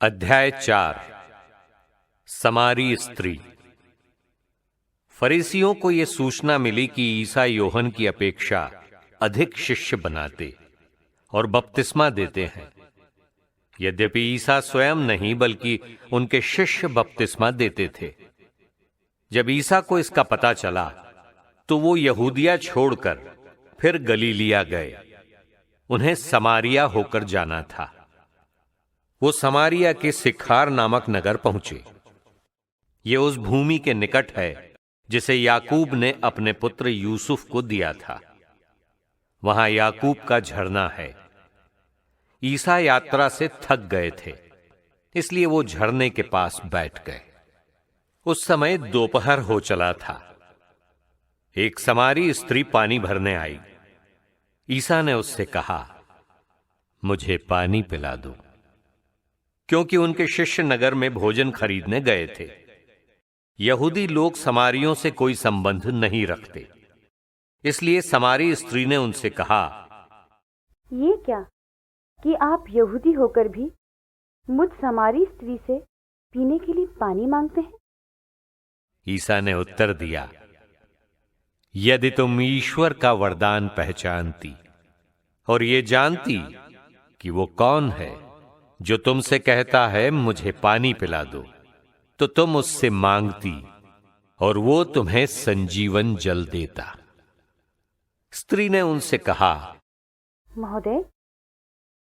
अध्याय 4। समारी स्त्री। फरीसियों को यह सूचना मिली कि ईसा यूहन्ना की अपेक्षा अधिक शिष्य बनाते और बपतिस्मा देते हैं। यद्यपि ईसा स्वयं नहीं बल्कि उनके शिष्य बपतिस्मा देते थे। जब ईसा को इसका पता चला तो वो यहूदिया छोड़कर फिर गलीलिया गए। उन्हें समारिया होकर जाना था। वो समारिया के सिखार नामक नगर पहुंचे। ये उस भूमि के निकट है जिसे याकूब ने अपने पुत्र यूसुफ को दिया था। वहां याकूब का झरना है। ईसा यात्रा से थक गए थे, इसलिए वो झरने के पास बैठ गए। उस समय दोपहर हो चला था। एक समारी स्त्री पानी भरने आई। ईसा ने उससे कहा, मुझे पानी पिला दो, क्योंकि उनके शिष्य नगर में भोजन खरीदने गए थे। यहूदी लोग समारियों से कोई संबंध नहीं रखते, इसलिए समारी स्त्री ने उनसे कहा, ये क्या कि आप यहूदी होकर भी मुझ समारी स्त्री से पीने के लिए पानी मांगते हैं? ईसा ने उत्तर दिया, यदि तुम ईश्वर का वरदान पहचानती और ये जानती कि वो कौन है जो तुमसे कहता है मुझे पानी पिला दो, तो तुम उससे मांगती और वो तुम्हें संजीवन जल देता। स्त्री ने उनसे कहा, महोदय,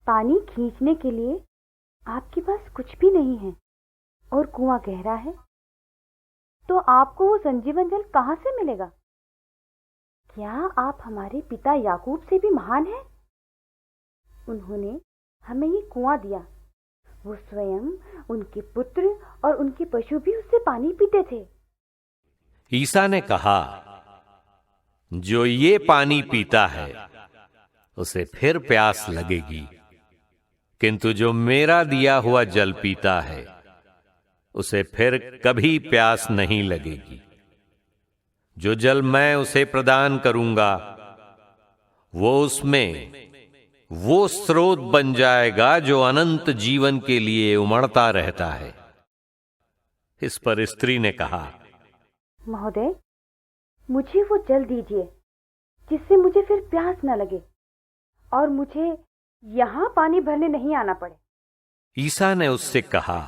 पानी खींचने के लिए आपके पास कुछ भी नहीं है और कुआं गहरा है, तो आपको वो संजीवन जल कहां से मिलेगा? क्या आप हमारे पिता याकूब से भी महान हैं? उन्होंने हमें ये कुआं दिया। वो स्वयं, उनके पुत्र और उनके पशु भी उससे पानी पीते थे। ईसा ने कहा, जो ये पानी पीता है उसे फिर प्यास लगेगी, किंतु जो मेरा दिया हुआ जल पीता है उसे फिर कभी प्यास नहीं लगेगी। जो जल मैं उसे प्रदान करूंगा वो उसमें वो स्रोत बन जाएगा जो अनंत जीवन के लिए उमड़ता रहता है। इस पर स्त्री ने कहा, महोदय, मुझे वो जल दीजिए जिससे मुझे फिर प्यास न लगे और मुझे यहां पानी भरने नहीं आना पड़े। ईसा ने उससे कहा,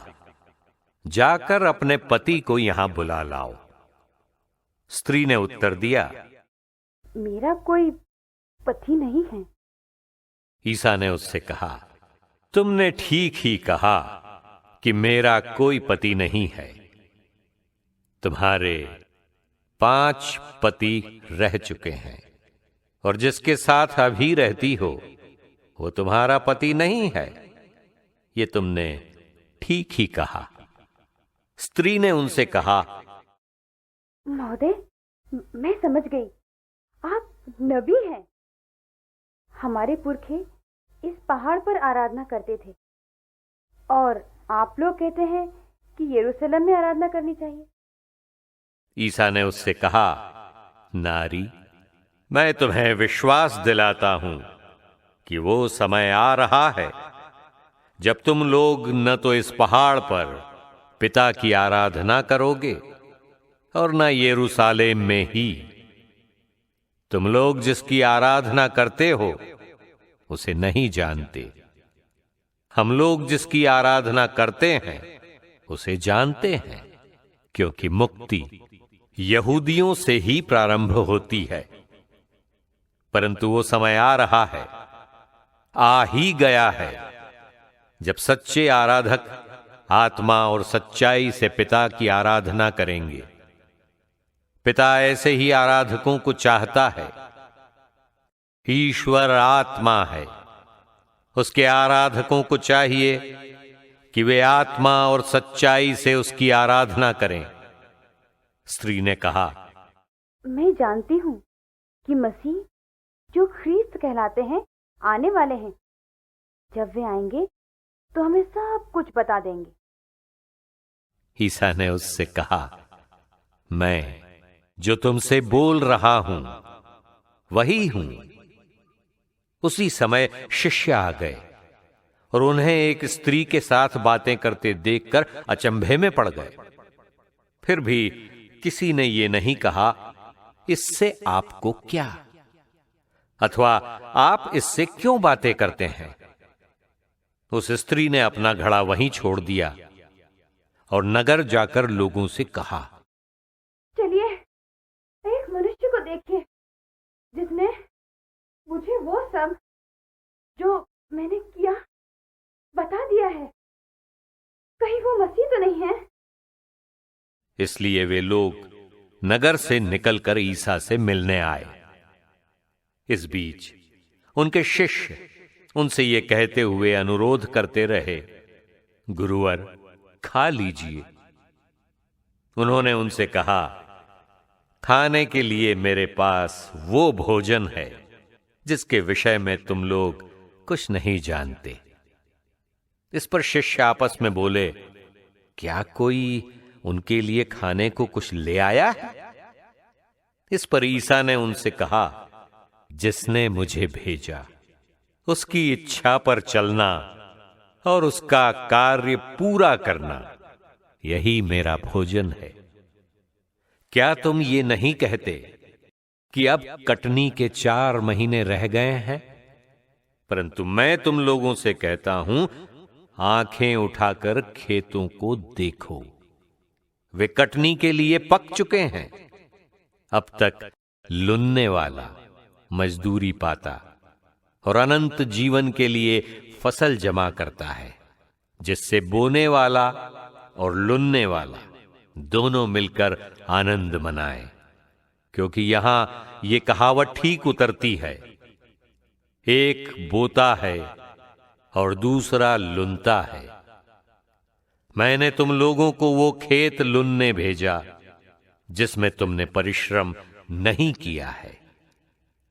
जाकर अपने पति को यहां बुला लाओ। स्त्री ने उत्तर दिया, मेरा कोई पति नहीं है। ईसा ने उससे कहा, तुमने ठीक ही कहा कि मेरा कोई पति नहीं है। तुम्हारे 5 पति रह चुके हैं और जिसके साथ अभी रहती हो वो तुम्हारा पति नहीं है। ये तुमने ठीक ही कहा। स्त्री ने उनसे कहा, महोदय, मैं समझ गई, आप नबी हैं। हमारे पुरखे इस पहाड़ पर आराधना करते थे और आप लोग कहते हैं कि यरूशलेम में आराधना करनी चाहिए। ईसा ने उससे कहा, नारी, मैं तुम्हें विश्वास दिलाता हूं कि वो समय आ रहा है जब तुम लोग न तो इस पहाड़ पर पिता की आराधना करोगे और न यरूशलेम में ही। तुम लोग जिसकी आराधना करते हो उसे नहीं जानते। हम लोग जिसकी आराधना करते हैं उसे जानते हैं, क्योंकि मुक्ति यहूदियों से ही प्रारंभ होती है। परंतु वो समय आ रहा है, आ ही गया है, जब सच्चे आराधक आत्मा और सच्चाई से पिता की आराधना करेंगे। पिता ऐसे ही आराधकों को चाहता है। ईश्वर आत्मा है। उसके आराधकों को चाहिए कि वे आत्मा और सच्चाई से उसकी आराधना करें। स्त्री ने कहा, मैं जानती हूं कि मसीह, जो ख्रीस्त कहलाते हैं, आने वाले हैं। जब वे आएंगे तो हमें सब कुछ बता देंगे। ईसा ने उससे कहा, मैं जो तुमसे बोल रहा हूं वही हूं। उसी समय शिष्य आ गए और उन्हें एक स्त्री के साथ बातें करते देखकर अचंभे में पड़ गए। फिर भी किसी ने यह नहीं कहा, इससे आपको क्या, अथवा आप इससे क्यों बातें करते हैं। उस स्त्री ने अपना घड़ा वहीं छोड़ दिया और नगर जाकर लोगों से कहा, चलिए एक मनुष्य को देखिए जिसने मुझे वो सब जो मैंने किया बता दिया है। कहीं वो मसीह तो नहीं है? इसलिए वे लोग नगर से निकलकर ईसा से मिलने आए। इस बीच उनके शिष्य उनसे ये कहते हुए अनुरोध करते रहे, गुरुवर खा लीजिए। उन्होंने उनसे कहा, खाने के लिए मेरे पास वो भोजन है जिसके विषय में तुम लोग कुछ नहीं जानते। इस पर शिष्य आपस में बोले, क्या कोई उनके लिए खाने को कुछ ले आया है? इस पर ईसा ने उनसे कहा, जिसने मुझे भेजा उसकी इच्छा पर चलना और उसका कार्य पूरा करना, यही मेरा भोजन है। क्या तुम ये नहीं कहते कि अब कटनी के 4 महीने रह गए हैं? परंतु मैं तुम लोगों से कहता हूं, आंखें उठाकर खेतों को देखो, वे कटनी के लिए पक चुके हैं। अब तक लुनने वाला मजदूरी पाता और अनंत जीवन के लिए फसल जमा करता है, जिससे बोने वाला और लुनने वाला दोनों मिलकर आनंद मनाए। क्योंकि यहां ये कहावत ठीक उतरती है, एक बोता है और दूसरा लुनता है। मैंने तुम लोगों को वो खेत लुनने भेजा जिसमें तुमने परिश्रम नहीं किया है।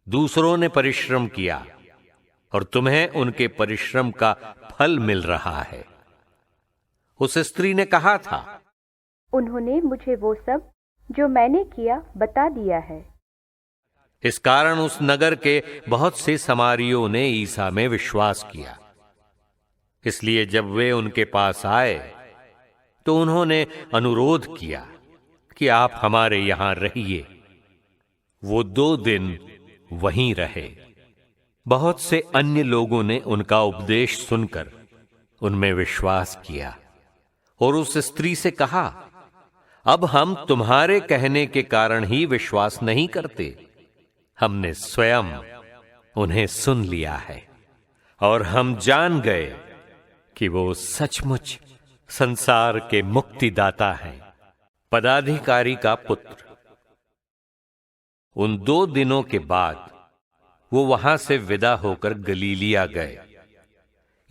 दूसरों ने परिश्रम किया और तुम्हें उनके परिश्रम का फल मिल रहा है। उस स्त्री ने कहा था, उन्होंने मुझे वो सब जो मैंने किया बता दिया है। इस कारण उस नगर के बहुत से समारियों ने ईसा में विश्वास किया। इसलिए जब वे उनके पास आए तो उन्होंने अनुरोध किया कि आप हमारे यहां रहिए। वो 2 दिन वहीं रहे। बहुत से अन्य लोगों ने उनका उपदेश सुनकर उनमें विश्वास किया और उस स्त्री से कहा, अब हम तुम्हारे कहने के कारण ही विश्वास नहीं करते, हमने स्वयं उन्हें सुन लिया है और हम जान गए कि वो सचमुच संसार के मुक्तिदाता हैं, पदाधिकारी का पुत्र। उन 2 दिनों के बाद वो वहां से विदा होकर गलीलिया गए।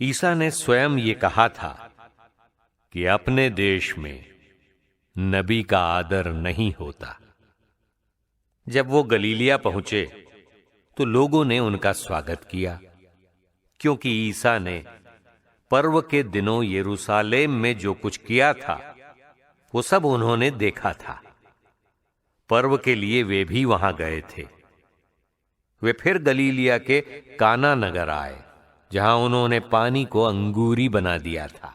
ईसा ने स्वयं ये कहा था कि अपने देश में नबी का आदर नहीं होता। जब वो गलीलिया पहुंचे तो लोगों ने उनका स्वागत किया, क्योंकि ईसा ने पर्व के दिनों यरूशलेम में जो कुछ किया था वो सब उन्होंने देखा था। पर्व के लिए वे भी वहां गए थे। वे फिर गलीलिया के काना नगर आए, जहां उन्होंने पानी को अंगूरी बना दिया था।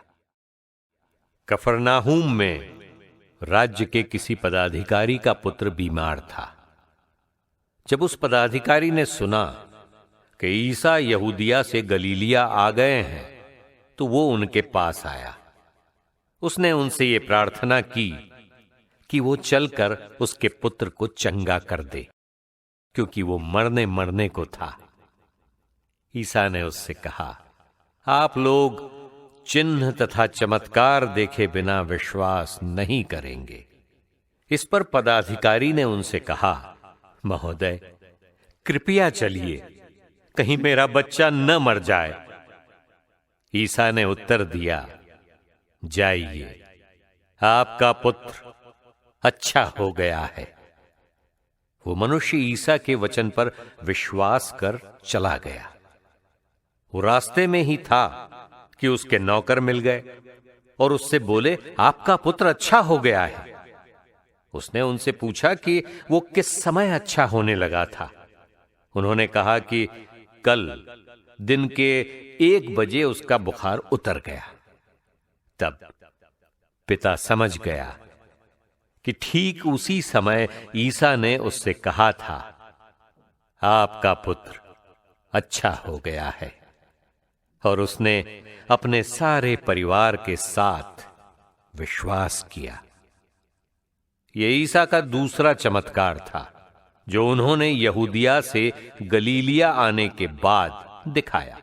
कफरनाहूम में राज्य के किसी पदाधिकारी का पुत्र बीमार था। जब उस पदाधिकारी ने सुना कि ईसा यहूदिया से गलीलिया आ गए हैं, तो वो उनके पास आया। उसने उनसे ये प्रार्थना की कि वो चलकर उसके पुत्र को चंगा कर दे, क्योंकि वो मरने को था। ईसा ने उससे कहा, आप लोग चिन्ह तथा चमत्कार देखे बिना विश्वास नहीं करेंगे। इस पर पदाधिकारी ने उनसे कहा, महोदय कृपया चलिए, कहीं मेरा बच्चा न मर जाए। ईसा ने उत्तर दिया, जाइए, आपका पुत्र अच्छा हो गया है। वो मनुष्य ईसा के वचन पर विश्वास कर चला गया। वो रास्ते में ही था कि उसके नौकर मिल गए और उससे बोले, आपका पुत्र अच्छा हो गया है। उसने उनसे पूछा कि वो किस समय अच्छा होने लगा था। उन्होंने कहा कि कल दिन के 1 बजे उसका बुखार उतर गया। तब पिता समझ गया कि ठीक उसी समय ईसा ने उससे कहा था, आपका पुत्र अच्छा हो गया है, और उसने अपने सारे परिवार के साथ विश्वास किया। यह ईसा का दूसरा चमत्कार था जो उन्होंने यहूदिया से गलीलिया आने के बाद दिखाया।